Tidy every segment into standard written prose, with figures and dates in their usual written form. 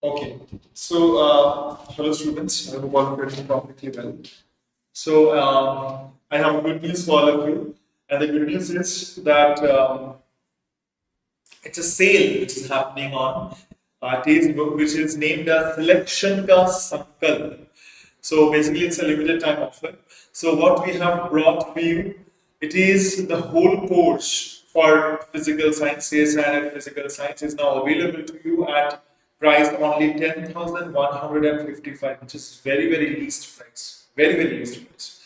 Okay, so hello students, I hope all of you are doing perfectly well. So I have good news for all of you, and the good news is that it's a sale which is happening on Facebook, which is named as Selection Ka Sankalp. So basically, it's a limited time offer. So what we have brought for you, it is the whole course for physical science, CSIR and physical science is now available to you at price only 10,155, which is very least price, very least price.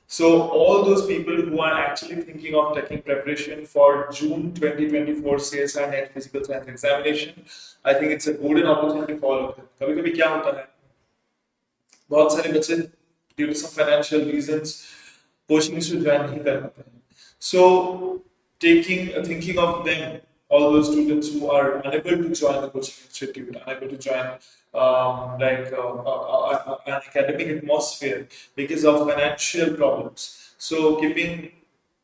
So all those people who are actually thinking of taking preparation for June 2024 CSIR NET Physical Science examination, I think it's a golden opportunity for all of them. कभी कभी क्या होता है, बहुत सारे बच्चे due to some financial reasons coaching से join नहीं कर पाते हैं. So taking thinking of them, all those students who are unable to join the coaching institute, unable to join an academic atmosphere because of financial problems. So keeping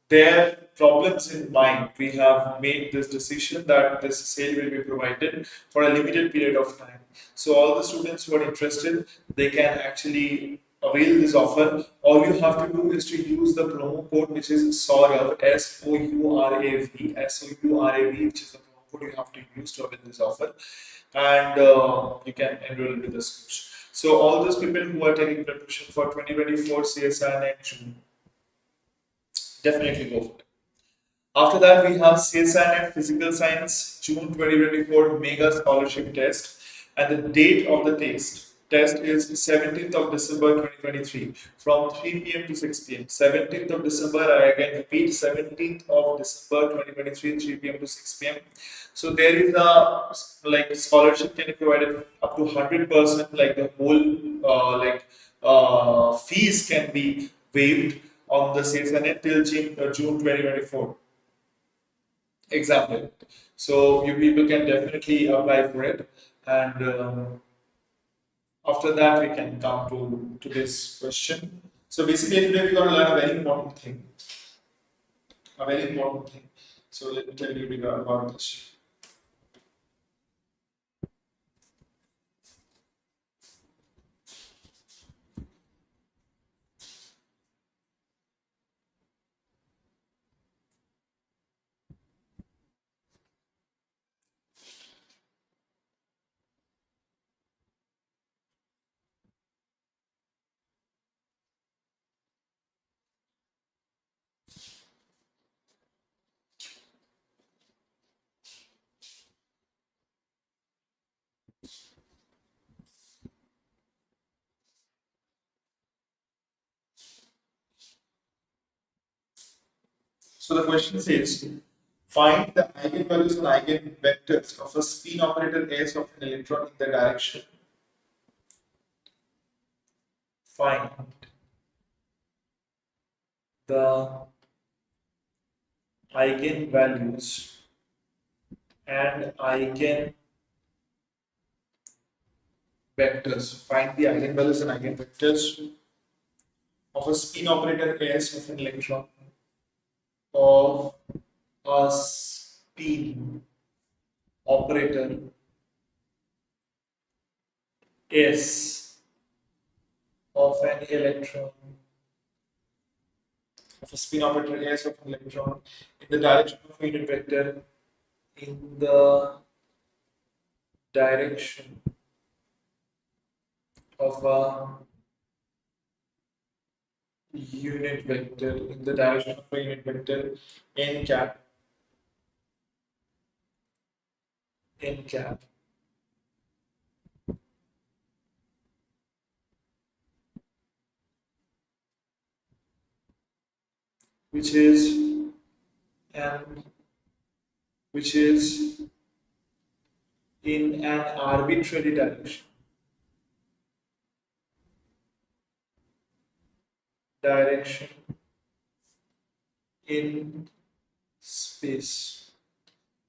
their problems in mind, we have made this decision that this sale will be provided for a limited period of time. So all the students who are interested, they can actually avail this offer. All you have to do is to use the promo code, which is Sourav, SOURAV, SOURAV, which is the promo code you have to use to avail this offer, and you can enroll into this course. So all those people who are taking preparation for 2024 CSIR NET June, definitely go for it. After that, we have CSIR NET Physical Science June 2024 Mega Scholarship Test, and the date of the test is 17th of December 2023 from 3 p.m. to 6 p.m. 17th of December, I again repeat, 17th of December 2023, 3 p.m. to 6 p.m. So there is a scholarship can be provided up to 100%, like the whole fees can be waived on the CSIR NET till June 2024 exam. So you people can definitely apply for it, and after that we can come to this question. So basically today we're going to learn a very important thing. So let me tell you about this. So the question says, find the eigenvalues and eigenvectors of a spin operator S of an electron in the direction. Find the eigenvalues and eigenvectors. Find the eigenvalues and eigenvectors of a spin operator S of an electron of a spin operator S of an electron, of a spin operator S of an electron in the direction of a unit vector, in the direction of a unit vector, in the direction of a unit vector n cap, which is in an arbitrary direction in space.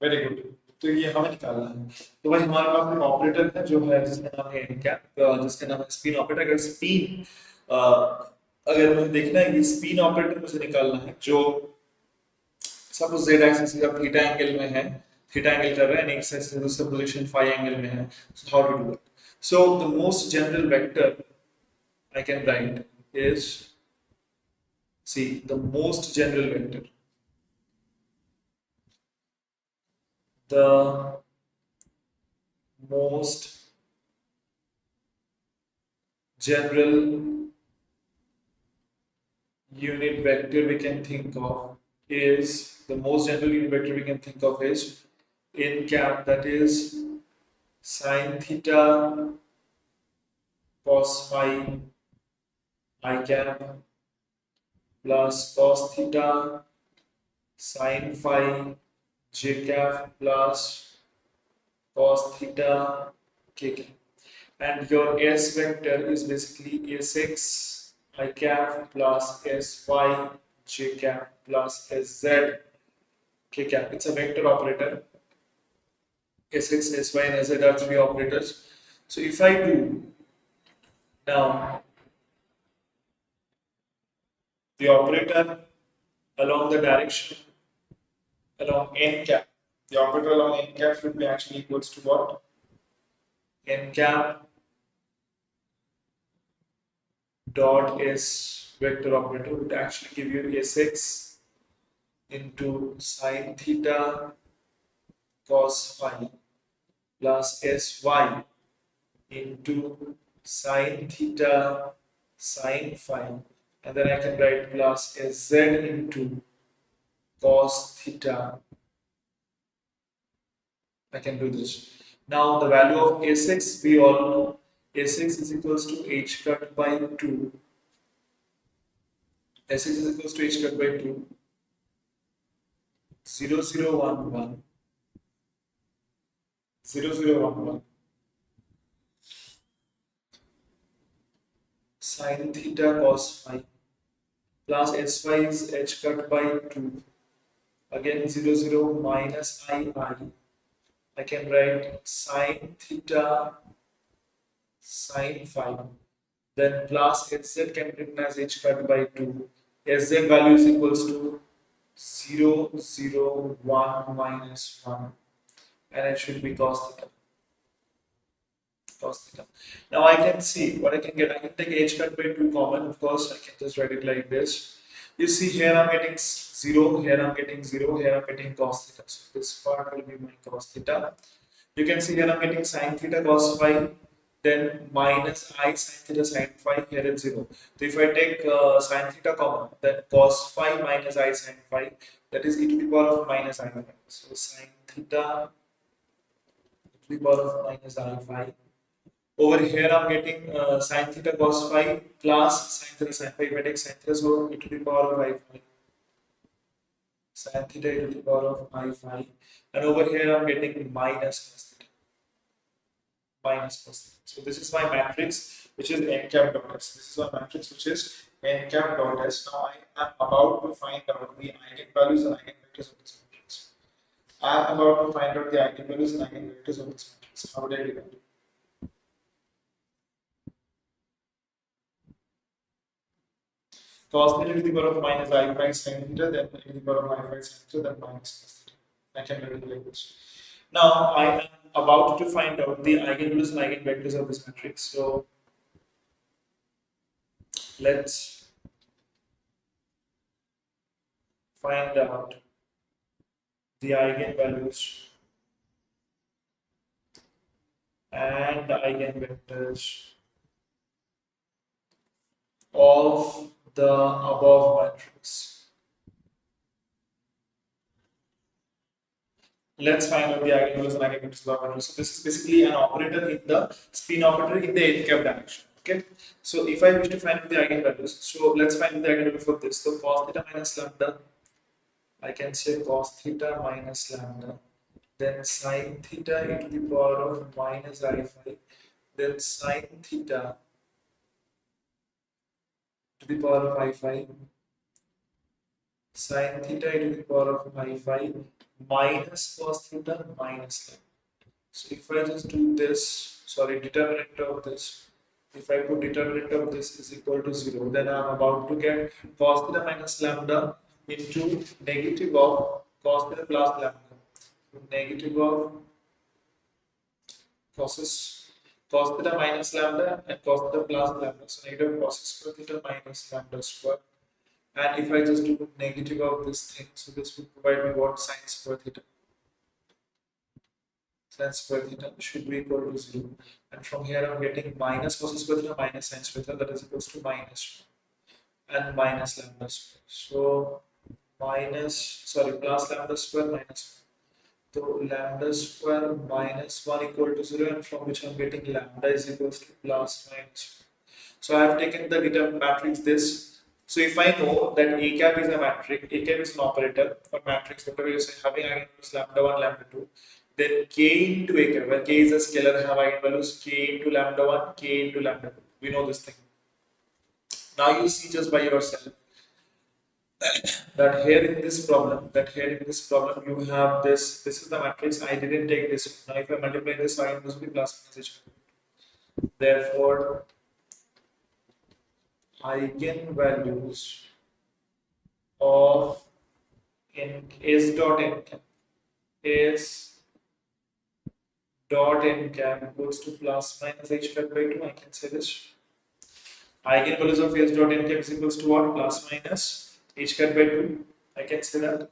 Very good. तो ये हमें निकालना है. तो भाई हमारे पास एक operator है जो है जिसका नाम है एनकैप, जिसका नाम है स्पिन ऑपरेटर. अगर स्पिन अगर मुझे देखना है ये स्पिन ऑपरेटर मुझे निकालना है जो सपोज z एक्सिस का थीटा एंगल में है, थीटा एंगल कर रहा है, नेक्स्ट एक्सिस उसका पोजीशन फाई एंगल में है. So how to do it? So the most general vector I can write is, see, the most general vector. The most general unit vector we can think of is, the most general unit vector we can think of is in cap, that is sine theta cos phi I cap plus cos theta sin phi j cap plus cos theta k cap. And your S vector is basically Sx I cap plus Sy j cap plus Sz k cap. It's a vector operator. Sx, Sy, and Sz are three operators. So if I do now the operator along the direction along n cap, the operator along n cap should be actually equals to what? N cap dot S vector operator would actually give you Sx into sine theta cos phi plus Sy into sine theta sin phi, and then I can write plus Sz into cos theta. I can do this. Now the value of Sx, we all know Sx is equals to h cut by 2. Sx is equals to h cut by 2. 0, 0, 1, 1. 0, 0, 1, 1. Sin theta cos phi plus S phi is h cut by 2. Again 0, 0 minus I. I can write sin theta sin phi. Then plus Sz can be written as h cut by 2. Sz value is equals to 0, 0, 1 minus 1. And it should be cos theta. Cos theta. Now I can see what I can get. I can take h cut by 2 common. Of course, I can just write it like this. You see here I'm getting 0, here I'm getting 0, here I'm getting cos theta. So this part will be my cos theta. You can see here I'm getting sin theta cos phi, then minus I sin theta sin phi, here it's 0. So if I take sin theta common, then cos phi minus I sin phi, that is e to the power of minus I phi. So sin theta e to the power of minus I phi. Over here I'm getting sin theta cos phi plus sin theta sin phi. If I take sin theta, so e to the power of I phi. Sin theta e to the power of I phi. And over here I'm getting minus cos theta. Minus cos theta. So this is my matrix which is n cap dot s. This is my matrix which is n cap dot s. Now I am about to find out the eigenvalues and eigenvectors of this matrix. I am about to find out the eigenvalues and eigenvectors of this matrix. How would I do that? Cos theta to the power of minus I phi sin theta, then e to the power of I phi sin theta, then minus cos theta. I can write it like this. Now I am about to find out the eigenvalues and eigenvectors of this matrix. So let's find out the eigenvalues and the eigenvectors of the above matrix. Let's find out the eigenvalues and eigenvectors of the matrix. So this is basically an operator in the spin operator in the n cap direction. Okay. So if I wish to find out the eigenvalues, so let's find the eigenvalue for this. So cos theta minus lambda, I can say cos theta minus lambda, then sin theta e to the power of minus I phi, then sin theta to the power of I phi, sin theta e to the power of I phi minus cos theta minus lambda. So if I just do this, sorry, determinant of this, if I put determinant of this is equal to 0, then I am about to get cos theta minus lambda into negative of cos theta plus lambda. So negative of cos cos theta minus lambda and cos theta plus lambda. So negative cos square theta minus lambda square. And if I just do negative of this thing, so this will provide me what sine square theta. Sine square theta should be equal to 0. And from here I'm getting minus cos square theta minus sine square theta, that is equals to minus 1 and minus lambda square. So plus lambda square minus 1. So lambda square minus 1 equal to 0, and from which I'm getting lambda is equals to plus minus 1. So I have taken the determinant matrix this. So if I know that A cap is a matrix, A cap is an operator or matrix, whatever you say, having eigenvalues lambda 1, lambda 2, then K into A cap, where K is a scalar, have eigenvalues K into lambda 1, K into lambda 2. We know this thing. Now you see just by yourself that here in this problem, you have this is the matrix. I didn't take this. Now if I multiply this, eigenvalues will be plus minus h. Therefore, eigenvalues of in S dot n cap equals to plus minus h cut by 2. I can say this. Eigenvalues of S dot n cap is equals to what? Plus minus h cut by 2. I can say that.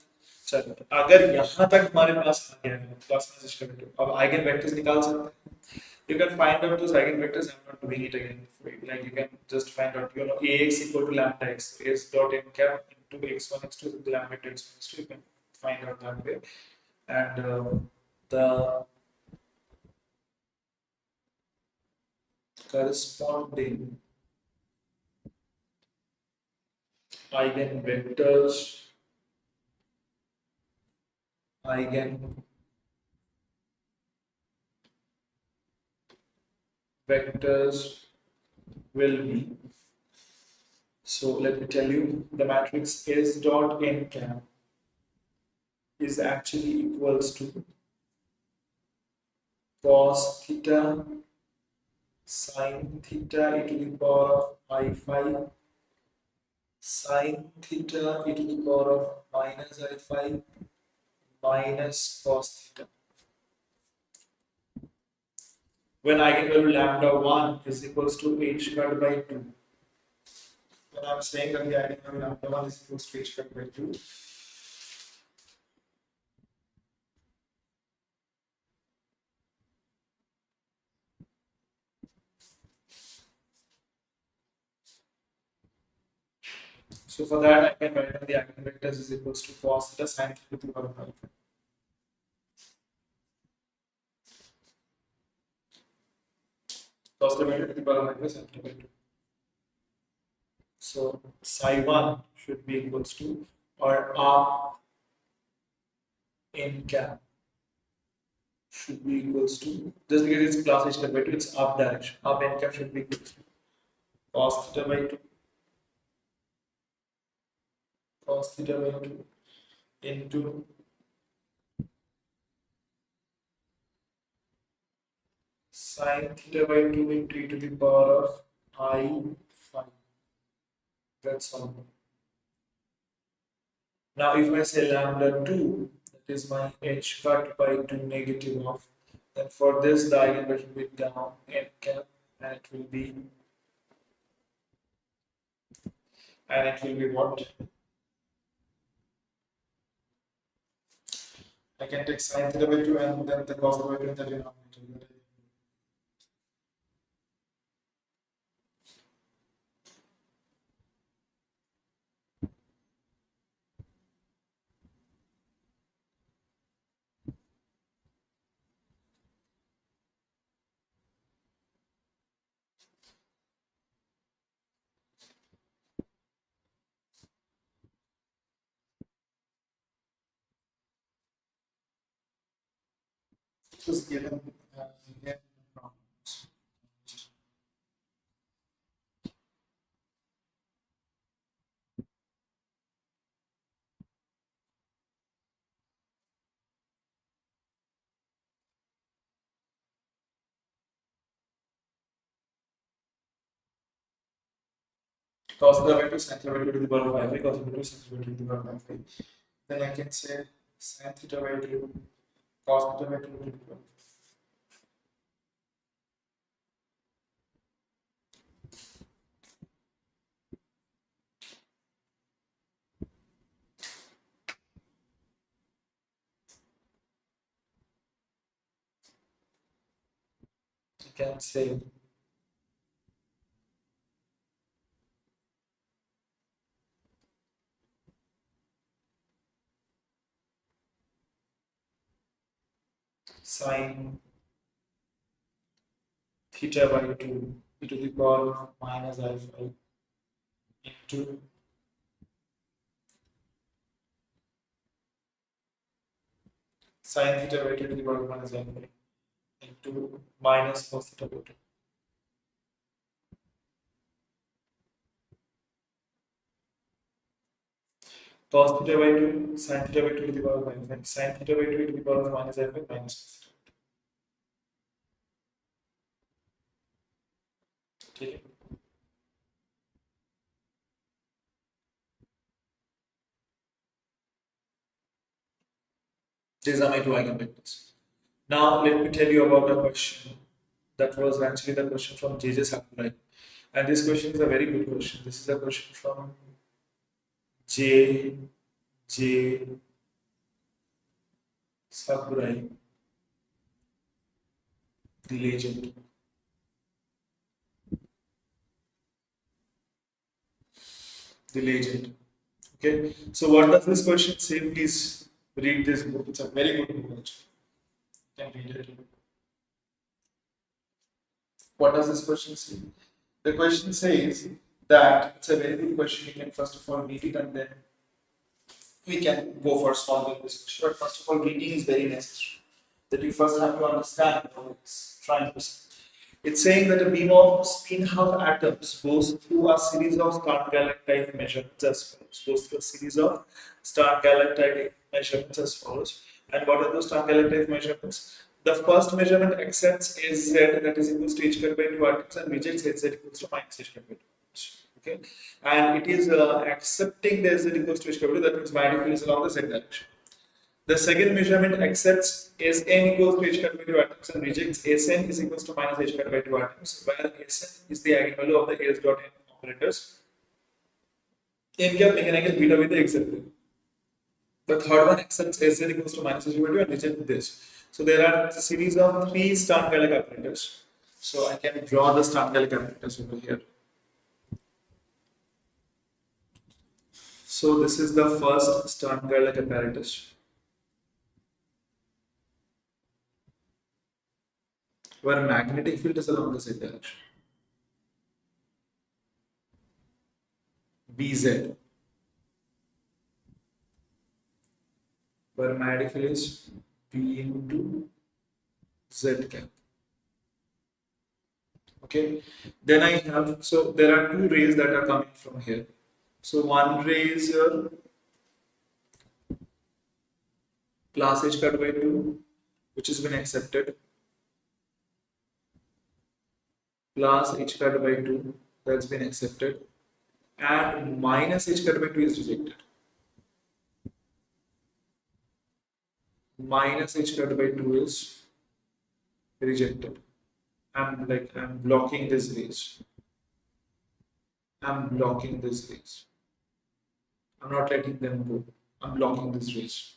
चलो अगर यहाँ तक हमारे पास आ गया है plus minus h cut by 2, अब eigen vectors निकाल सकते हैं. You can find out those eigenvectors. I'm not doing it again for you. Like you can just find out, ax equal to lambda x, s dot n cap into x1 x2 lambda x1 x2. You can find out that way. And the corresponding eigenvectors will be, so let me tell you, the matrix S dot n cap is actually equals to cos theta sin theta e to the power of I phi sin theta e to the power of minus I phi minus cos theta. When eigenvalue lambda 1 is equals to h cut by 2. When I'm saying that the eigenvalue lambda 1 is equals to h cut by 2, so for that I can write down the eigenvectors is equals to cos theta sin theta to the power of alpha. Cos theta to the power of alpha sin theta by 2. So psi 1 should be equals to, or r n cap should be equals to, just because it's plus h cut by 2, it's up direction. Up n cap should be equals to cos theta by 2 into sin theta by 2 into e to the power of I phi. That's all. Now if I say lambda 2, that is my h cut by 2 negative of, then for this the eigenvalue will be down n cap, and it will be what? I can take sin theta by 2 and then the cos theta by 2 in the denominator. Just given here. Cos theta by 2 sin theta by 2 to the power of 5, cos theta by 2 sin theta by 2 to the power of 5. Then I can say sin theta by 2 cos theta by 2 to the power of 5. can say sine theta by 2 e to the power of minus alpha into sine theta by 2 to the power of minus alpha into minus cos theta by 2. Cos theta by 2, sin theta by 2 to the power of minus alpha, sin theta by 2 to the power of minus alpha minus cos theta. Okay. These are my two eigenvectors. Now let me tell you about a question that was actually the question from JJ Sakurai. And this question is a very good question. This is a question from J Sakurai, the legend. The legend. Okay. So what does this question say? Please read this book. It's a very good book actually. You can read it. What does this question say? The question says that it's a very good question. You can first of all read it and then we can go for solving this question. But first of all, reading is very necessary. That you first have to understand what it's trying to say. It's saying that a beam of spin-half atoms goes through a series of star-galactite measurements as follows. Goes through a series of star-galactite measurements as follows. And what are those star-galactite measurements? The first measurement accepts Az that is equals to h squared by 2 atoms and rejects Az equals to minus h squared by 2 atoms. Okay, and it is accepting the Az equals to h squared by 2, that means magnitude is along the z direction. The second measurement accepts Sn equals to h squared by 2 atoms and rejects Sn is equals to minus h squared by 2 atoms, where Sn is the eigenvalue of the S dot n operators. N cap mechanical beta with the accepted. The third one accepts Sn equals to minus h squared by 2 and rejects this. So there are a series of 3 Stern-Gallic operators. So I can draw the Stern-Gallic operators over here. So this is the first Stern-Gallic apparatus. Where magnetic field is along the z direction. Bz. Where magnetic field is B into z cap. Okay. Then I have, so there are two rays that are coming from here. So one ray is here plus h cut by 2, which has been accepted, plus h cut by 2, that's been accepted, and minus h cut by 2 is rejected. Minus h cut by 2 is rejected. I'm blocking this rays. I'm blocking this rays. I'm not letting them go. I'm blocking this rays.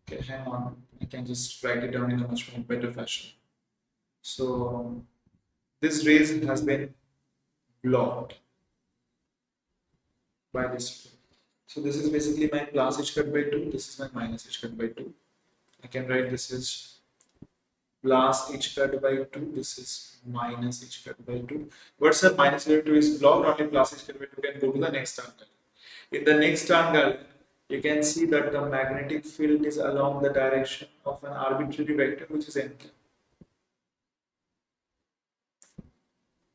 Okay, hang on. I can just write it down in a much more better fashion. So this rays has been blocked by this. So this is basically my plus h cut by 2. This is my minus h cut by 2. I can write this is plus h cut by 2. This is minus h cut by 2. What's up? Minus h cut by 2 is blocked. Only plus h cut by 2 can go to the next angle. In the next angle, you can see that the magnetic field is along the direction of an arbitrary vector, which is n cap.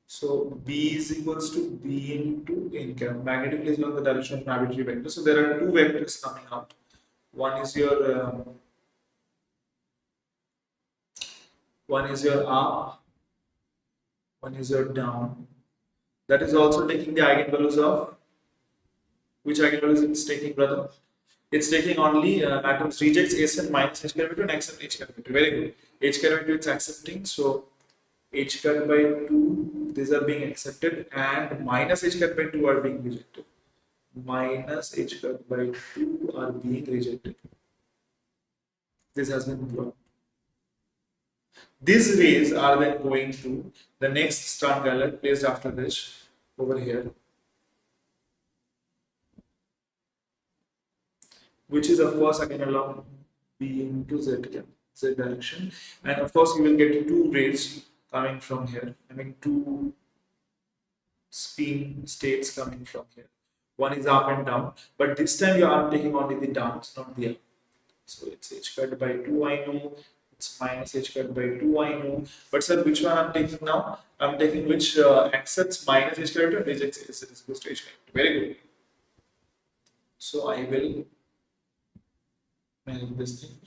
So B is equals to B into n cap. Magnetic field is along the direction of an arbitrary vector. So there are two vectors coming out. One is your up, one is your down. That is also taking the eigenvalues of, which eigenvalues it's taking, brother? It's taking only atoms rejects Sn minus h cut by 2 and accept h cut by 2. Very good. H cut by 2 it's accepting. So h cut by 2, these are being accepted, and minus h cut by 2 are being rejected. Minus h cut by 2 are being rejected. This has been blocked. These rays are then going to the next stern gallet placed after this over here, which is of course again along B into Z direction, and of course you will get two rays coming from here. I mean two spin states coming from here. One is up and down, but this time you are taking only the downs, not the up. So it's h cut by 2 I know, it's minus h cut by 2 I know. But sir, which one I'm taking now? I'm taking which accepts minus h cut and rejects s is equals to h cut. Very good. So I will make this thing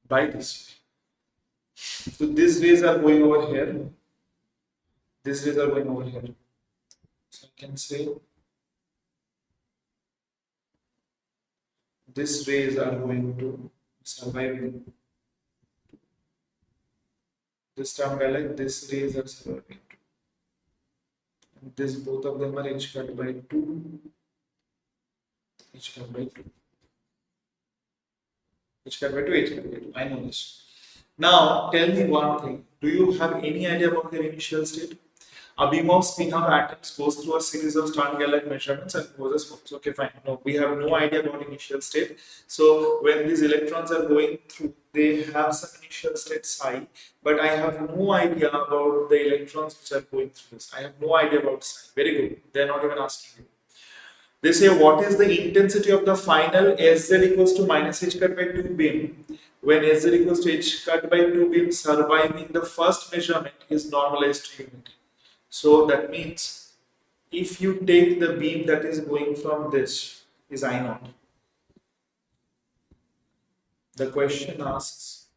by this way. So these rays are going over here. These rays are going over here. So I can say these rays are going to survive this term like this rays are surviving. And this both of them are h cut by 2, h cut by 2. H cut by 2, h cut by 2. I know this. Now tell me one thing. Do you have any idea about their initial state? A beam of spin-out atoms goes through a series of stern gallet measurements and causes force. Okay, fine. No, we have no idea about initial state. So when these electrons are going through, they have some initial state psi, but I have no idea about the electrons which are going through this. I have no idea about psi. Very good. They're not even asking you. They say what is the intensity of the final Sz equals to minus h cut by 2 beam when Sz equals to h cut by 2 beam surviving the first measurement is normalized to unity. So that means if you take the beam that is going from this is I naught. The question asks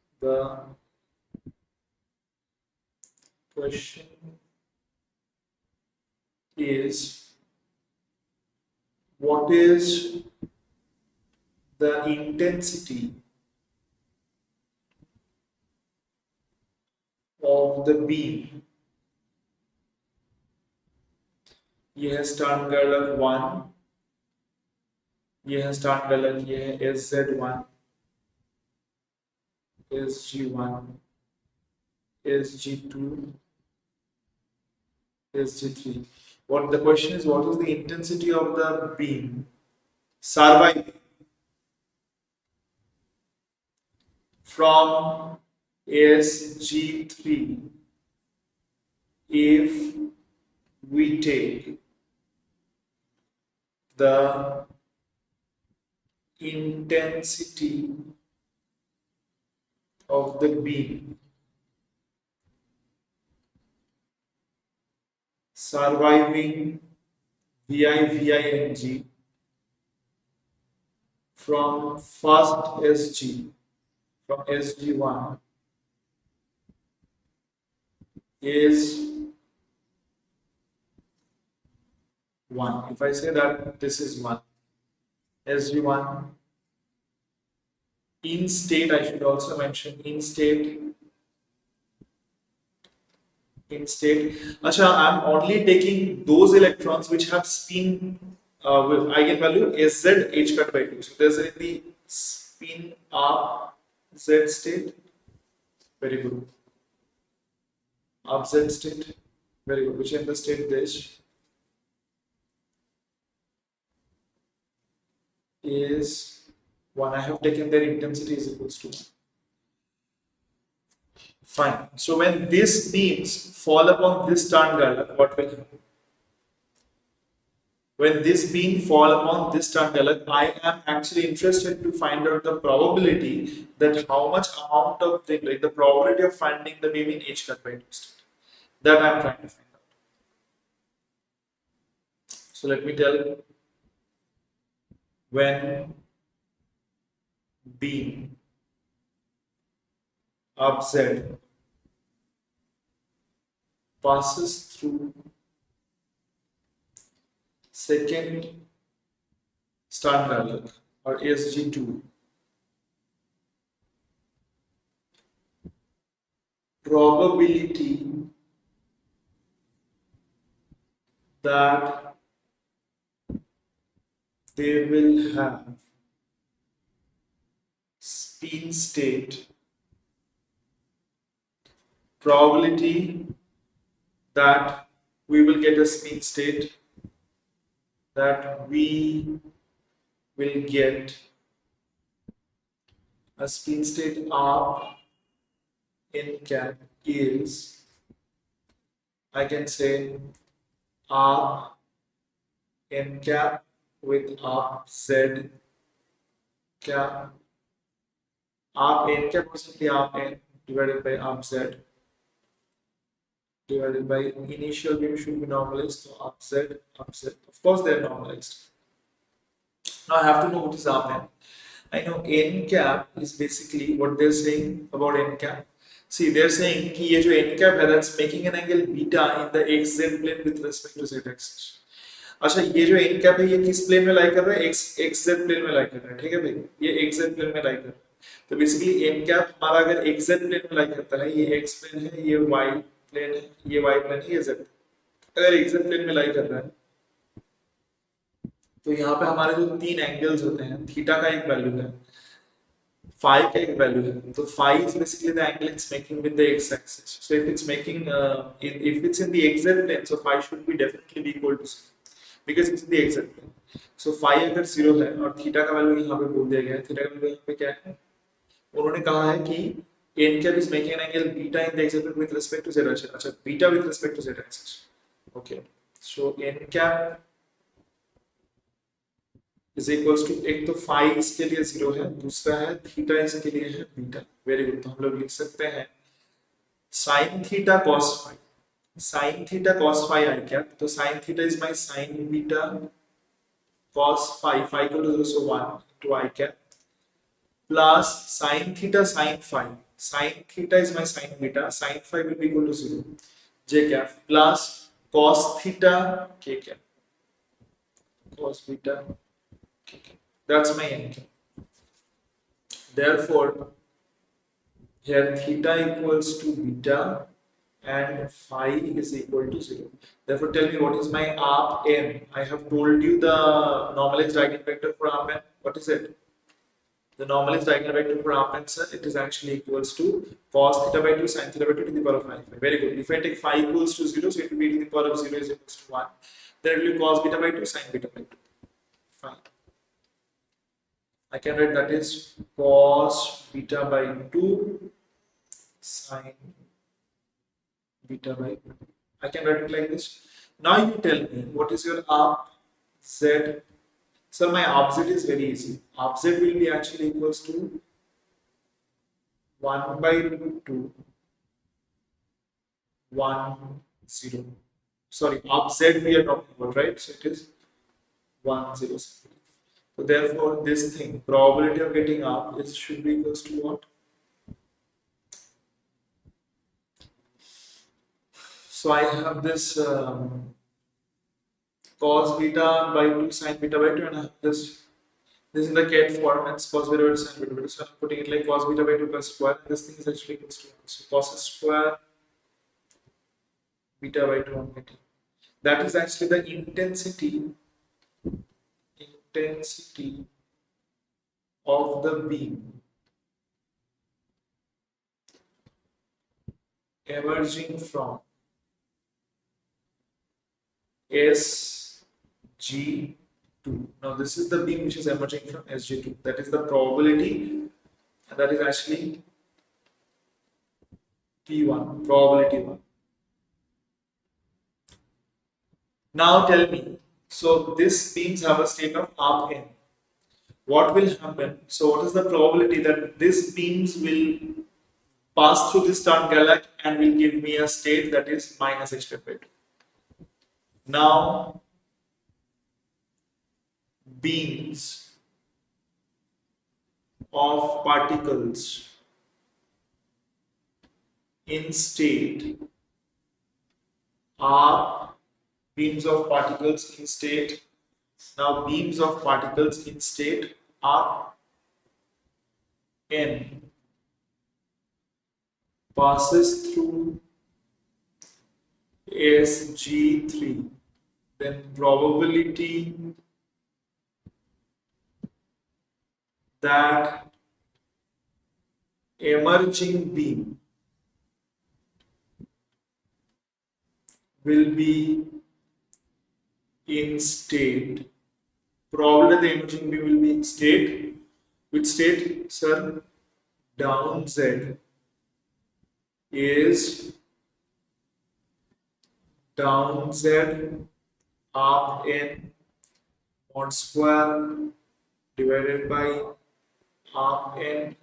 is what is the intensity of the beam? ये है stern गलत 1, ये है stern गलत, ये है SZ1, SG1, SG2, SG3. What the question is, what is the intensity of the beam surviving from SG3 if we take the intensity of the beam surviving VING from first SG, from SG1 is 1. If I say that this is 1, SG1 in state, I should also mention in state. Acha, I'm only taking those electrons which have spin with eigenvalue Sz h cut by 2. So there's in the spin up Z state. Very good. Up Z state. Very good. Which in the state this is 1. I have taken their intensity is equals to 1. Fine. So when these beams fall upon this stern gallet, what will happen? When this beam fall upon this stern gallet, I am actually interested to find out the probability that how much amount of thing, like the probability of finding the beam in h cut by 2 state. That I am trying to find out. So let me tell you. When beam up Z passes through second stern gallet or SG2, probability that they will have spin state probability that we will get a spin state, that we will get a spin state R in cap is, I can say, R n cap with R Z cap, R n cap was simply R n divided by R Z divided by initial beam should be normalized, so R Z, R Z. Of course, they are normalized. Now I have to know what is R n. I know n cap is basically what they're saying about n cap. See, they're saying कि ये जो n cap है, that's making an angle beta in the xz plane with respect to z axis. अच्छा, ये जो n cap है ये किस प्लेन में लाई कर रहा है? xz प्लेन में लाई कर रहा है, ठीक है भाई, ये xz प्लेन में लाई कर रहा है। तो बेसिकली n cap हमारा अगर xz प्लेन में लाई करता है, ये x प्लेन है, ये y प्लेन है, ये y प्लेन है, ये z। अगर xz प्लेन में लाई कर रहा है तो यहाँ पे हमारे जो तीन एंगल्स होते हैं, थीटा का एक वैल्यू है, फाई का एक वैल्यू है, तो phi is basically the angle it's making with the x axis. So if it's making if it's in the xz plane, so phi should be definitely be equal to 0 because it's in the xz plane. So phi अगर 0 है और theta का value यहाँ पे बोल दिया गया है, थीटा का वैल्यू यहाँ पे क्या है, उन्होंने कहा है कि n cap is making an angle beta in the xz plane with respect to z axis। अच्छा, beta with respect to z axis, okay, so n cap is equals to, एक तो फाई इसके लिए 0 है, दूसरा है थीटा इसके लिए है बीटा। वेरी गुड, तो हम लोग लिख सकते हैं sin theta cos phi, sin theta cos phi i cap, तो sin theta is my sin beta cos phi, phi equal to 0, so 1 to i cap plus sin theta sin phi, sin theta is my sin beta, sin phi will be equal to 0 j cap plus cos theta k cap, cos beta, that's my n cap. Therefore, here theta equals to beta and phi is equal to 0. Therefore, tell me what is my arc n. I have told you the normalized eigenvector for arc n. What is it? The normalized eigenvector for arc n, sir, it is actually equals to cos theta by 2 sin theta by 2 to the power of 5. Very good. If I take phi equals to 0, so it will be to the power of 0 is equals to 1. Then it will be cos beta by 2 sin beta by 2. Fine. I can write that is cos beta by 2 sin beta by 2. I can write it like this. Now you tell me what is your arc z. So my arc z is very easy. Arc z will be actually equals to 1 by 2 1 0. Sorry, arc z we are talking about, right? So it is 1 0 0. So therefore, this thing, probability of getting up, is should be equals to what? So I have this cos beta by 2 sin beta by 2, and I have this in the cat form, and it's cos beta by 2 sin beta by 2. So I'm putting it like cos beta by 2 plus square. This thing is actually equals to 1. So cos square beta by 2 on beta. That is actually the intensity of the beam emerging from SG2. Now this is the beam which is emerging from SG2. That is the probability, and that is actually P1, probability 1. Now tell me, so these beams have a state of arc n. What will happen? So what is the probability that these beams will pass through this tangent and will give me a state that is minus h by 2? Now beams of particles in state are beams of particles in state. Now beams of particles in state are n passes through SG3, then probability that emerging beam will be in state. Probably the emerging beam will be in state. Which state, sir? Down Z is down Z up N mod square divided by up N.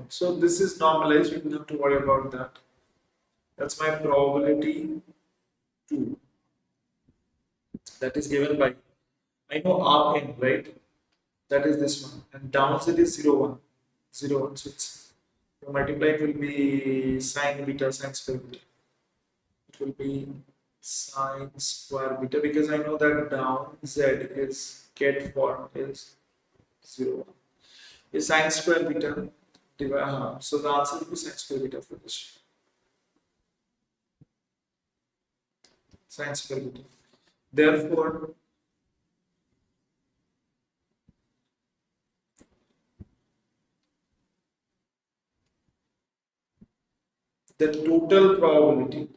So this is normalized. You don't have to worry about that. That's my probability 2. That is given by, I know Rn, right? That is this one. And down Z is 0, 1. 0, 1. So it's, so multiply it will be sine beta, sine square beta. It will be sine square beta because I know that down Z is get form is 0, 1. Is sine square beta. So the answer will be sine square beta for this. Sine square beta. Therefore, the total probability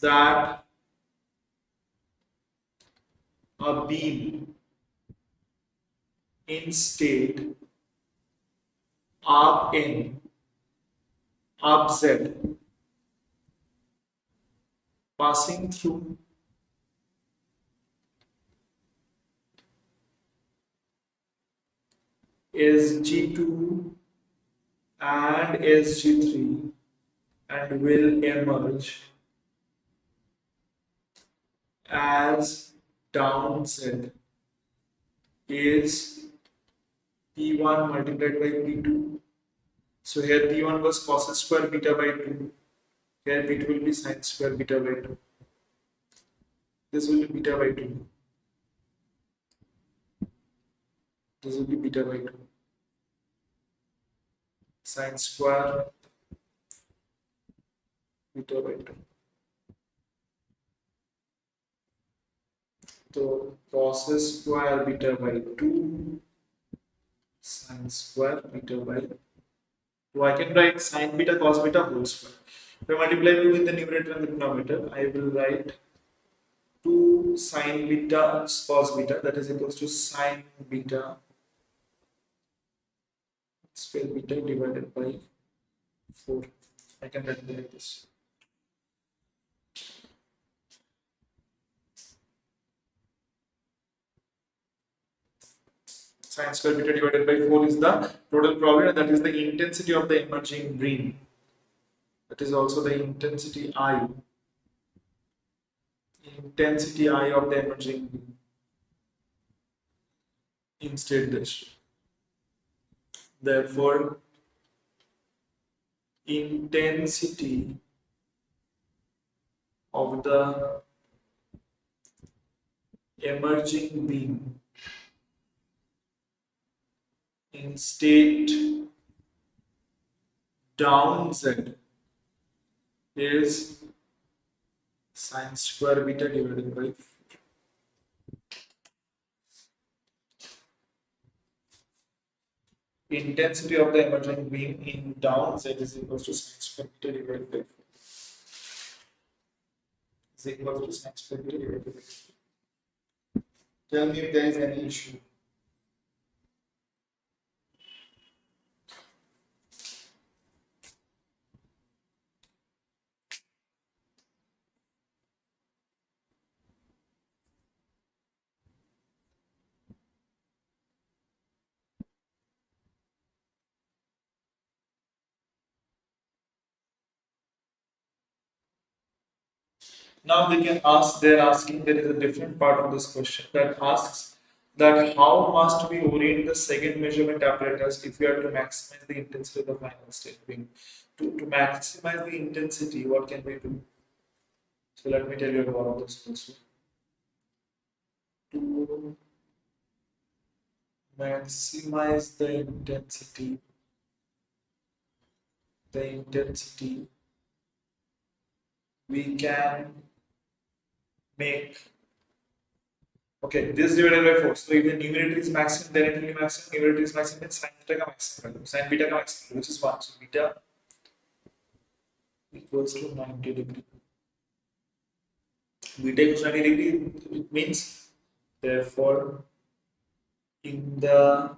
that a beam in state up N up Z passing through SG2 and SG3 and will emerge as down Z is P1 multiplied by P2. So here P1 was cos square beta by 2. Here P2 will be sin square beta by 2. This will be beta by 2. This will be beta by 2. Sin square beta by 2. So cos square beta by 2 sin square beta by 2. So I can write sin beta cos beta whole square. If I multiply 2 in the numerator and the denominator, I will write 2 sin beta cos beta, that is equals to sin beta square beta divided by 4. I can write it like this. Sin square beta divided by 4 is the total probability, and that is the intensity of the emerging beam. That is also the intensity I. Intensity I of the emerging beam in state dish. Therefore, intensity of the emerging beam in state down Z is sin square beta divided by 4. Intensity of the emerging beam in down Z is equal to sin square beta divided by 4. Is equal to sin square beta divided by 4. Tell me if there is any issue. Now they can ask, they're asking, there is a different part of this question that asks that how must we orient the second measurement apparatus if we are to maximize the intensity of the final state beam? To maximize the intensity, what can we do? So let me tell you about this also. To maximize the intensity, we can make Okay, this divided by 4. So if the numerator is maximum, then it will be maximum. Numerator is maximum, then sin theta ka maximum value. Sin beta ka maximum value, which is 1. So beta equals to 90 degree. Beta equals 90 degree, it means therefore in the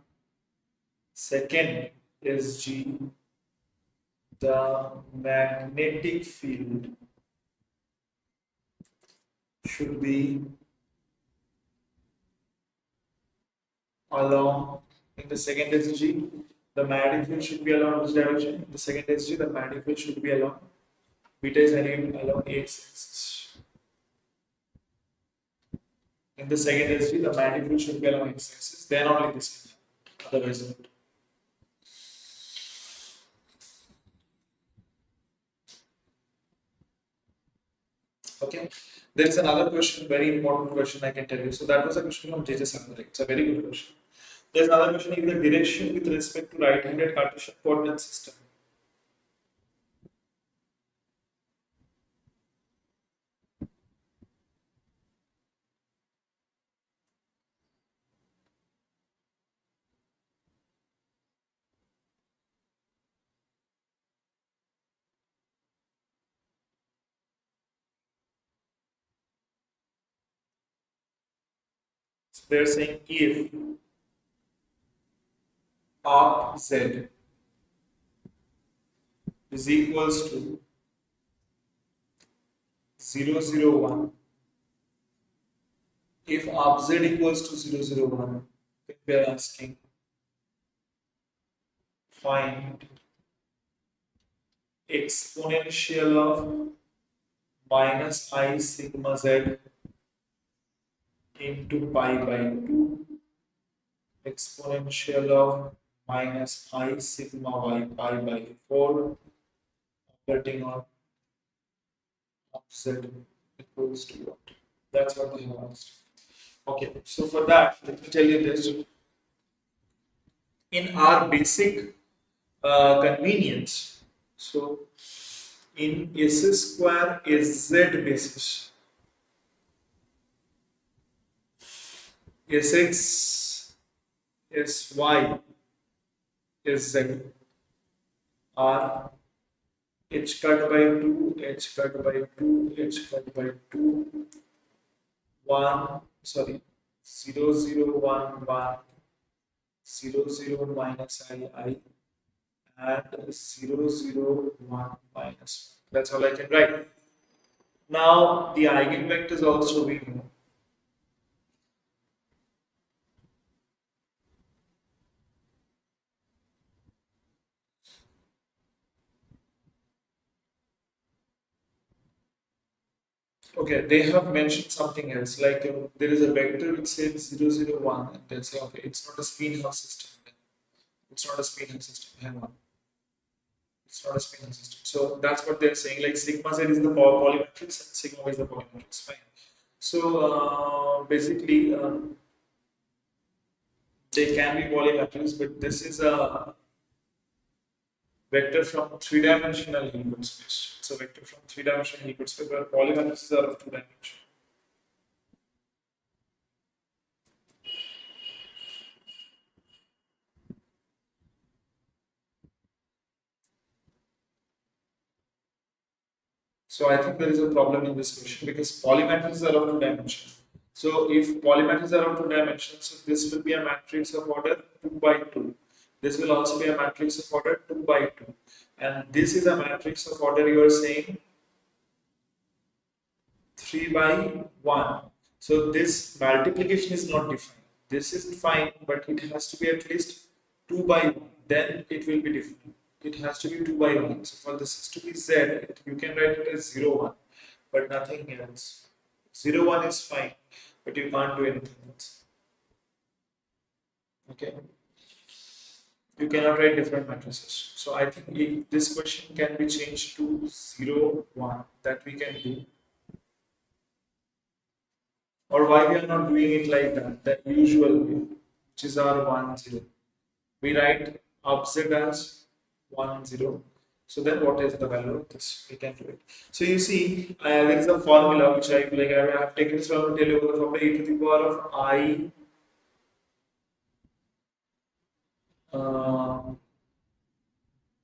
second SG, the magnetic field should be along in the second SG, the magnetic field should be along which direction? In the second SG, the magnetic field should be along beta is along x-axis. In the second SG, the magnetic field should be along x-axis. Then only this can happen. Otherwise not. Okay. There is another question, very important question I can tell you. So that was a question from JEST IIT. It's a very good question. There's another question in the direction with respect to right-handed Cartesian coordinate system. So they're saying if arc Z is equals to 0, 0, 1. If arc Z equals to 0, 0, 1, then we are asking find exponential of minus I sigma Z into pi by 2, exponential of minus I sigma y pi by 4, operating on z equals to what? That's what they have asked. Okay, so for that, let me tell you this. In our basic convenience, so in s square sz basis, sx, sy, sz are h cut by 2, h cut by 2, h cut by 2, 1, sorry, 0, 0, 1, 1, 0, 0 minus I, and 0, 0, 1 minus 1. That's all I can write. Now, the eigenvectors also we know. Okay, they have mentioned something else, like there is a vector which says 0, 0, 1, and they say, okay, it's not a spin-half system. It's not a spin-half system. Hang on. It's not a spin-half system. So that's what they're saying. Like sigma z is the polymatrix and sigma y is the polymatrix. Fine. So basically, they can be polymatrix, but this is a vector from three-dimensional Hilbert space. It's a vector from three-dimensional Hilbert space, where polymatrices are of two dimensions. So I think there is a problem in this question because polymatrices are of two dimensions. So if polymatrices are of two dimensions, so this will be a matrix of order 2 by 2. This will also be a matrix of order 2 by 2. And this is a matrix of order, you are saying, 3 by 1. So this multiplication is not defined. This is fine, but it has to be at least 2 by 1. Then it will be different. It has to be 2 by 1. So for this is to be z, you can write it as 0, 1, but nothing else. 0, 1 is fine, but you can't do anything else. Okay. You cannot write different matrices. So I think if this question can be changed to 0, 1, that we can do. Or why we are not doing it like that, the usual way, which is our 1, 0. We write upset as 1, 0. So then what is the value of this? We can do it. So you see, there is a formula which I have taken this formula, tell you the formula e to the power of I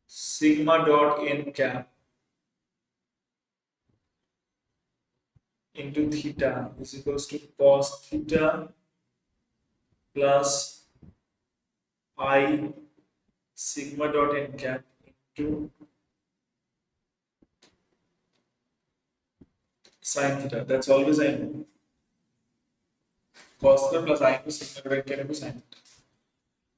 sigma dot n cap into theta is equals to cos theta plus I sigma dot n cap into sin theta. That's always I know. Cos theta plus I into sigma dot n cap into sin theta.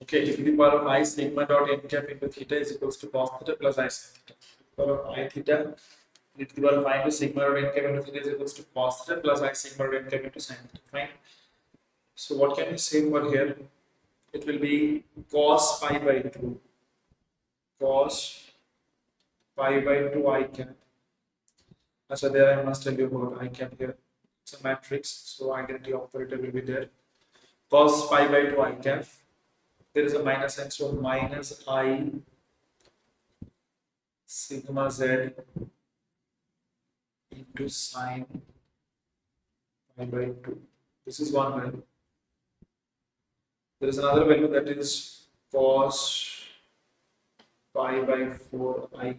Okay, e to the power of I sigma dot n cap into theta is equals to cos theta plus I sin theta. E to the power of I theta, e to the power of I into sigma dot n cap into theta is equals to cos theta plus I sigma dot n cap into sin theta. Fine. So what can we say for here? It will be cos pi by 2. Cos pi by 2 I cap. So there I must tell you about I cap here. It's a matrix, so identity operator will be there. Cos pi by 2 I cap. There is a minus sign, so minus I sigma z into sine pi by 2. This is one value. There is another value that is cos pi by 4 I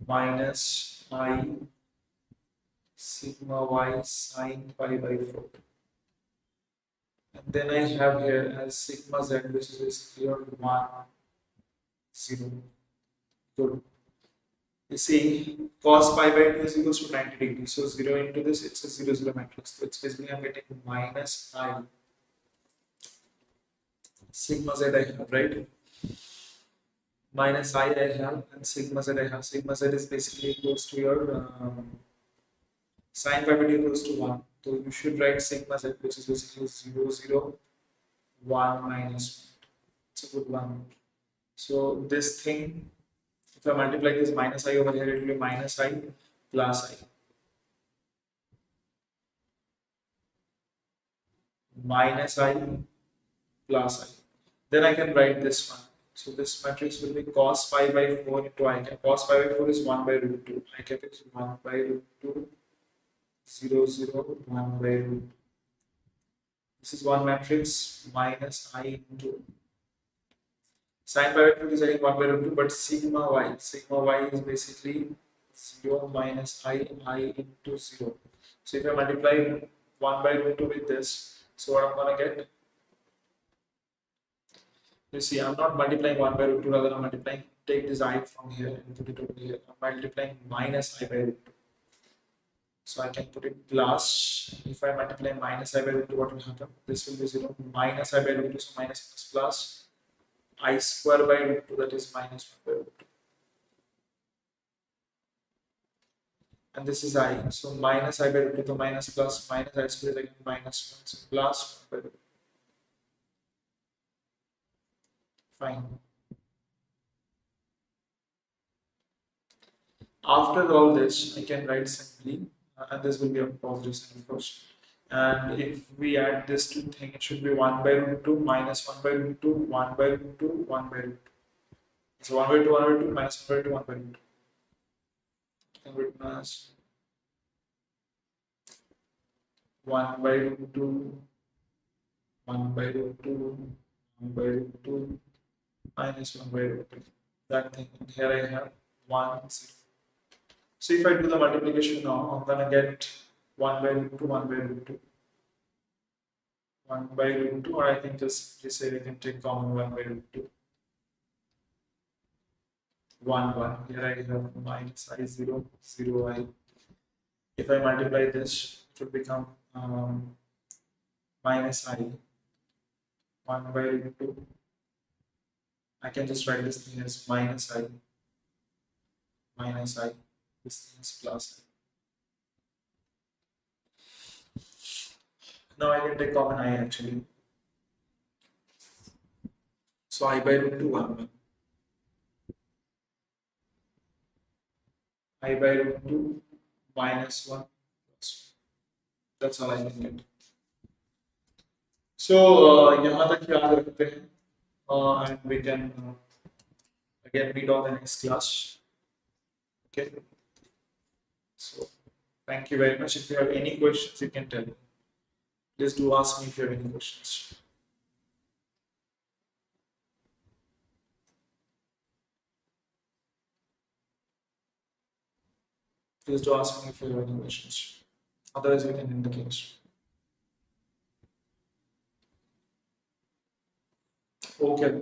minus I sigma y sine pi by 4. And then I have here as sigma z, which is basically 1, 0. Good. You see, cos pi by 2 is equals to 90 degrees. So 0 into this, it's a 0, 0 matrix. So it's basically I'm getting minus I sigma z I have, right? Minus I have and sigma z I have. Sigma z is basically equals to your sine pi by 2 equals to 1. So you should write sigma z, which is basically 0, 0, 1 minus 1. It's a good one. So this thing, if I multiply this minus I over here, it will be minus I plus I. Minus I plus I. Then I can write this one. So this matrix will be cos pi by 4 into I cap. Cos pi by 4 is 1 by root 2. I cap is 1 by root 2. 0, 0, 1 by root 2. This is one matrix minus I into sine pi by 2 is again 1 by root 2, but sigma y is basically 0 minus I into 0. So if I multiply 1 by root 2 with this, so what I'm gonna get? You see, I'm not multiplying 1 by root 2, rather I'm multiplying, take this I from here and put it over here. I'm multiplying minus I by root 2. So I can put it plus, if I multiply minus I by root 2, what will happen? This will be 0, minus I by root 2, so minus plus I square by root 2, that is minus 1 by root 2. And this is I, so minus I by root 2, so minus plus minus I square is again minus 1, so plus 1 by root 2. Fine. After all this, I can write simply, and this will be a positive sign, of course. And if we add this two thing, it should be 1 by root 2 minus 1 by root 2, 1 by root 2, 1 by root 2. So 1 by 2, 1 by 2, minus 1 by 2, 1 by root 2. It can be written as 1 by root 2, 1 by root 2, 1 by root 2, minus 1 by root 2. That thing. And here I have 1, 0. So if I do the multiplication now, I'm gonna get 1 by root 2, 1 by root 2. 1 by root 2, or I can just say I can take common 1 by root 2. 1, 1. Here I have minus I 0, 0 I. If I multiply this, it will become minus I 1 by root 2. I can just write this thing as minus I. This thing is plus I. Now I can take common I actually. So I by root 2, 1 1. I by root 2 minus 1 plus 1. That's all I can get. So यहाँ तक याद रखते हैं, and we can again meet on the next class. Okay. So thank you very much. If you have any questions, you can tell me. Please do ask me if you have any questions. Please do ask me if you have any questions. Otherwise, we can end the class. Okay.